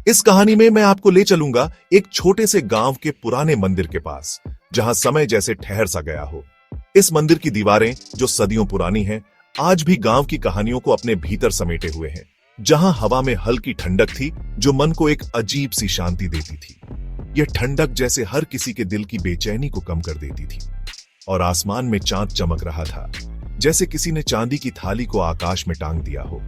इस कहानी में मैं आपको ले चलूंगा एक छोटे से गांव के पुराने मंदिर के पास, जहां समय जैसे ठहर सा गया हो। इस मंदिर की दीवारें, जो सदियों पुरानी हैं, आज भी गांव की कहानियों को अपने भीतर समेटे हुए हैं। जहां हवा में हल्की ठंडक थी, जो मन को एक अजीब सी शांति देती थी। यह ठंडक जैसे हर किसी के दिल की बेचैनी को कम कर देती थी। और आसमान में चांद चमक रहा था, जैसे किसी ने चांदी की थाली को आकाश में टांग दिया हो।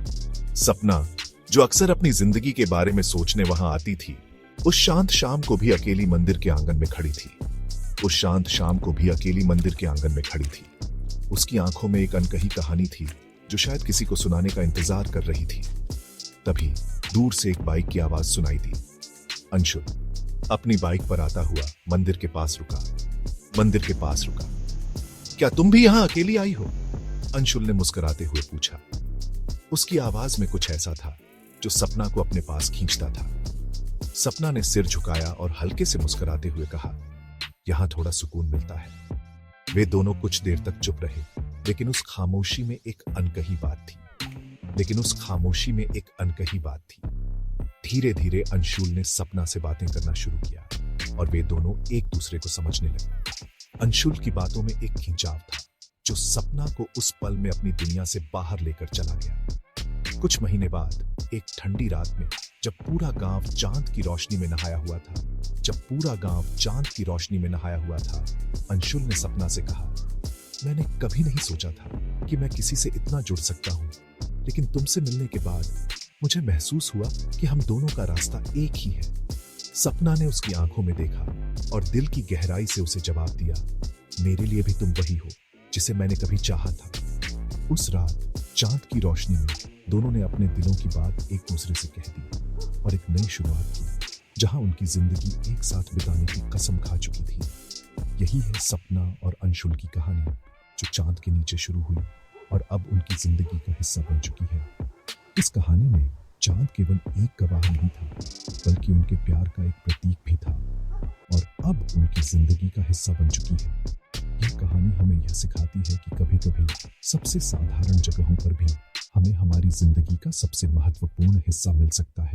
सपना, जो अक्सर अपनी जिंदगी के बारे में सोचने वहां आती थी, उस शांत शाम को भी अकेली मंदिर के आंगन में खड़ी थी। उस शांत शाम को भी अकेली मंदिर के आंगन में खड़ी थी। उसकी आंखों में एक अनकही कहानी थी, जो शायद किसी को सुनाने का इंतजार कर रही थी। तभी दूर से एक बाइक की आवाज सुनाई दी। अंशुल अपनी बाइक पर आता हुआ मंदिर के पास रुका। मंदिर के पास रुका। क्या तुम भी यहां अकेली आई हो? अंशुल ने मुस्कुराते हुए पूछा। उसकी आवाज में कुछ ऐसा था जो सपना को अपने पास खींचता था। सपना ने सिर झुकाया और हल्के से मुस्कुराते हुए कहा, यहां थोड़ा सुकून मिलता है। वे दोनों कुछ देर तक चुप रहे, लेकिन उस खामोशी में एक अनकही बात थी। धीरे धीरे अंशुल ने सपना से बातें करना शुरू किया और वे दोनों एक दूसरे को समझने लगे। अंशुल की बातों में एक खिंचाव था, जो सपना को उस पल में अपनी दुनिया से बाहर लेकर चला गया। कुछ महीने बाद एक ठंडी रात में, जब पूरा गांव चांद की रोशनी में नहाया हुआ था, अंशुल ने सपना से कहा, मैंने कभी नहीं सोचा था कि मैं किसी से इतना जुड़ सकता हूं, लेकिन तुमसे मिलने के बाद मुझे महसूस हुआ कि हम दोनों का रास्ता एक ही है। सपना ने उसकी आंखों में देखा और दिल की गहराई से उसे जवाब दिया, मेरे लिए भी तुम वही हो जिसे मैंने कभी चाहा था। उस रात चांद की रोशनी में दोनों ने अपने दिलों की बात एक दूसरे से कह दी और एक नई शुरुआत की, जहां उनकी जिंदगी एक साथ बिताने की कसम खा चुकी थी। यही है सपना और अंशुल की कहानी, जो चांद के नीचे शुरू हुई और अब उनकी जिंदगी का हिस्सा बन चुकी है। इस कहानी में चांद केवल एक गवाह नहीं था, बल्कि उनके प्यार का एक प्रतीक भी था, और अब उनकी जिंदगी का हिस्सा बन चुकी है। यह कहानी हमें यह सिखाती है कि कभी-कभी सबसे साधारण जगहों पर भी हमें हमारी जिंदगी का सबसे महत्वपूर्ण हिस्सा मिल सकता है।